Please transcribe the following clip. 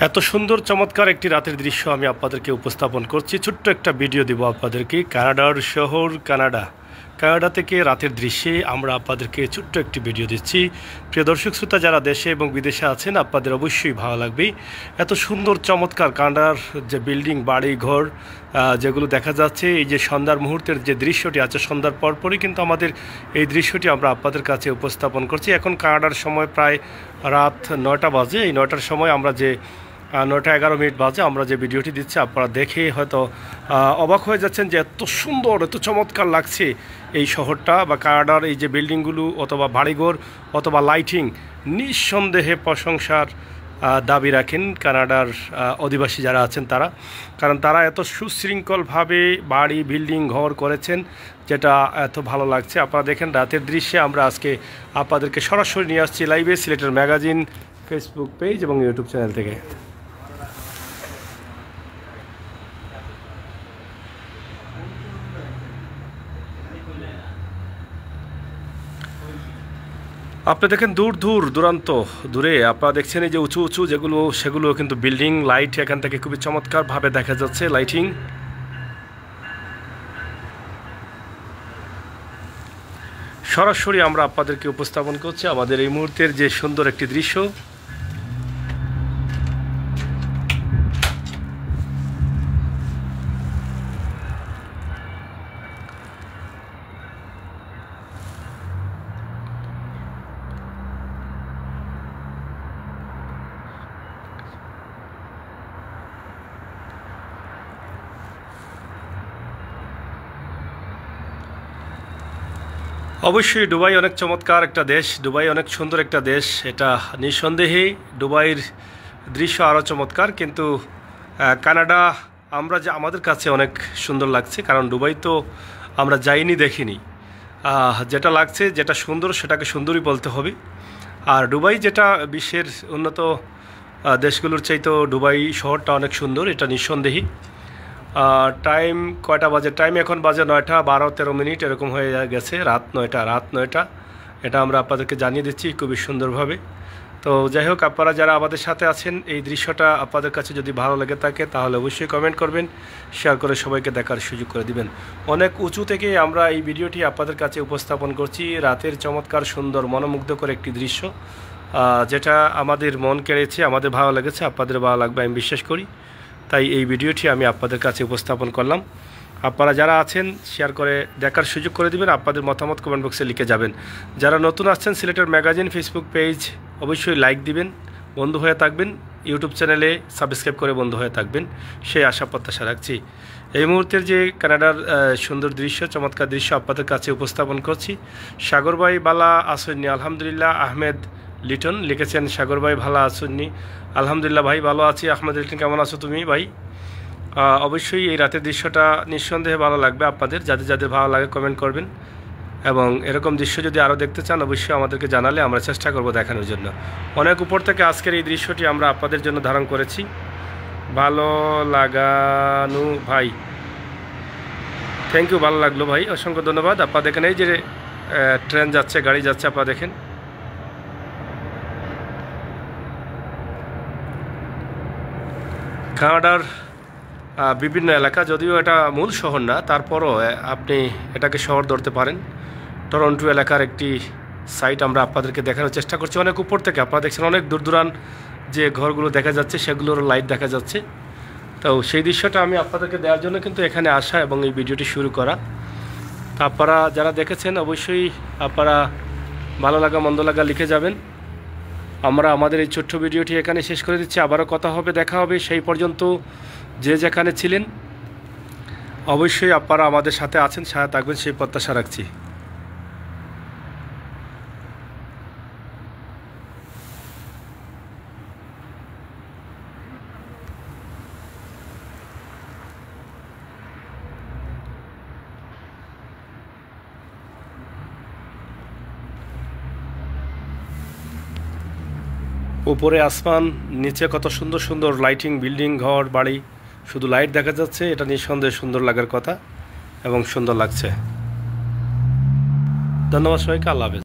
এত সুন্দর চমৎকার একটি রাতের দৃশ্য আমি আপনাদেরকে উপস্থাপন করছি। ছোট্ট একটা ভিডিও দিব আপনাদেরকে। কানাডার শহর কানাডা থেকে রাতের দৃশ্যে আমরা আপনাদেরকে ছোট্ট একটি ভিডিও দিচ্ছি। প্রিয় দর্শক শ্রোতা, যারা দেশে এবং বিদেশে আছেন আপনাদের অবশ্যই ভালো লাগবে। এত সুন্দর চমৎকার কানাডার যে বিল্ডিং, বাড়ি ঘর যেগুলো দেখা যাচ্ছে, এই যে সন্ধ্যার মুহূর্তের যে দৃশ্যটি আছে, সন্ধ্যার পরপরই কিন্তু আমাদের এই দৃশ্যটি আমরা আপনাদের কাছে উপস্থাপন করছি। এখন কানাডার সময় প্রায় রাত 9টা বাজে। এই 9টার সময় আমরা যে 9টা 11 মিনিট বাজে আমরা যে ভিডিওটি দিচ্ছি, আপনারা দেখে হয়তো অবাক হয়ে যাচ্ছেন যে এত সুন্দর, এত চমৎকার লাগছে এই শহরটা বা কানাডার এই যে বিল্ডিংগুলো অথবা বাড়িঘর অথবা লাইটিং। নিঃসন্দেহে প্রশংসার দাবি রাখেন কানাডার অধিবাসী যারা আছেন তারা, কারণ তারা এত সুশৃঙ্খলভাবে বাড়ি বিল্ডিং ঘর করেছেন, যেটা এত ভালো লাগছে। আপনারা দেখেন রাতের দৃশ্যে আমরা আজকে আপনাদেরকে সরাসরি নিয়ে আসছি লাইভে সিলেটের ম্যাগাজিন ফেসবুক পেজ এবং ইউটিউব চ্যানেল থেকে। আপনি দেখেন দূরে আপনারা দেখছেন এই যে উঁচু উঁচু সেগুলো কিন্তু বিল্ডিং, লাইট এখান থেকে খুবই চমৎকারভাবে দেখা যাচ্ছে লাইটিং। সরাসরি আমরা আপনাদেরকে উপস্থাপন করছি আমাদের এই মুহূর্তের যে সুন্দর একটি দৃশ্য। অবশ্যই দুবাই অনেক চমৎকার একটা দেশ, দুবাই অনেক সুন্দর একটা দেশ, এটা নিঃসন্দেহে। দুবাইয়ের দৃশ্য আরও চমৎকার, কিন্তু কানাডা আমাদের কাছে অনেক সুন্দর লাগছে, কারণ দুবাই তো আমরা যাইনি, দেখিনি। যেটা লাগছে, যেটা সুন্দর সেটাকে সুন্দরই বলতে হবে। আর দুবাই যেটা বিশ্বের উন্নত দেশগুলোর চাইতেও দুবাই শহরটা অনেক সুন্দর, এটা নিঃসন্দেহে। টাইম কয়টা বাজে? টাইম এখন বাজে 9টা 12-13 মিনিট এরকম হয়ে গেছে। রাত 9টা এটা আমরা আপনাদেরকে জানিয়ে দিচ্ছি খুবই সুন্দরভাবে। তো যাই হোক, আপনারা যারা আমাদের সাথে আছেন, এই দৃশ্যটা আপনাদের কাছে যদি ভালো লেগে থাকে তাহলে অবশ্যই কমেন্ট করবেন, শেয়ার করে সবাইকে দেখার সুযোগ করে দিবেন। অনেক উঁচু থেকে আমরা এই ভিডিওটি আপনাদের কাছে উপস্থাপন করছি। রাতের চমৎকার সুন্দর মনোমুগ্ধকর একটি দৃশ্য, যেটা আমাদের মন কেড়েছে, আমাদের ভালো লেগেছে, আপনাদের ভালো লাগবে আমি বিশ্বাস করি। তাই এই ভিডিওটি আমি আপনাদের কাছে উপস্থাপন করলাম। আপনারা যারা আছেন শেয়ার করে দেখার সুযোগ করে দিবেন, আপনাদের মতামত কমেন্ট বক্সে লিখে যাবেন। যারা নতুন আসছেন সিলেটের ম্যাগাজিন ফেসবুক পেজ অবশ্যই লাইক দিবেন, বন্ধু হয়ে থাকবেন, ইউটিউব চ্যানেলে সাবস্ক্রাইব করে বন্ধু হয়ে থাকবেন, সেই আশা প্রত্যাশা রাখছি। এই মুহূর্তের যে কানাডার সুন্দর দৃশ্য, চমৎকার দৃশ্য আপনাদের কাছে উপস্থাপন করছি। সাগর ভাই বালা আসেননি আলহামদুলিল্লাহ। আহমেদ লিটন লিখেছেন সাগর ভাই ভালো আসেননি, আলহামদুলিল্লাহ ভাই ভালো আছি। আহমেদ লিটন কেমন আছো তুমি ভাই? অবশ্যই এই রাতের দৃশ্যটা নিঃসন্দেহে ভালো লাগবে আপনাদের। যাদের ভালো লাগে কমেন্ট করবেন, এবং এরকম দৃশ্য যদি আরও দেখতে চান অবশ্যই আমাদেরকে জানালে আমরা চেষ্টা করব দেখানোর জন্য। অনেক উপর থেকে আজকের এই দৃশ্যটি আমরা আপনাদের জন্য ধারণ করেছি। ভালো লাগানু ভাই, থ্যাংক ইউ, ভালো লাগলো ভাই, অসংখ্য ধন্যবাদ। আপনারা দেখেন এই যে ট্রেন যাচ্ছে, গাড়ি যাচ্ছে, আপনারা দেখেন। কানাডার বিভিন্ন এলাকা, যদিও এটা মূল শহর না, তারপরও আপনি এটাকে শহর ধরতে পারেন। টরন্টো এলাকার একটি সাইট আমরা আপনাদেরকে দেখানোর চেষ্টা করছি অনেক উপর থেকে। আপনারা দেখছেন অনেক দূরান্ত যে ঘরগুলো দেখা যাচ্ছে সেগুলোর লাইট দেখা যাচ্ছে। তো সেই দৃশ্যটা আমি আপনাদেরকে দেওয়ার জন্য কিন্তু এখানে আসা এবং এই ভিডিওটি শুরু করা। তো আপনারা যারা দেখেছেন অবশ্যই আপনারা ভালো লাগা মন্দ লাগা লিখে যাবেন। আমরা আমাদের এই ছোট্ট ভিডিওটি এখানে শেষ করে দিচ্ছি। আবারও কথা হবে, দেখা হবে। সেই পর্যন্ত যে যেখানে ছিলেন অবশ্যই আপনারা আমাদের সাথে আছেন, সাথে থাকবেন সেই প্রত্যাশা রাখছি। উপরে আসমান, নিচে কত সুন্দর সুন্দর লাইটিং, বিল্ডিং, ঘর বাড়ি, শুধু লাইট দেখা যাচ্ছে। এটা নিঃসন্দেহে সুন্দর লাগার কথা এবং সুন্দর লাগছে। ধন্যবাদ সবাইকে, আল্লাহ হাফেজ।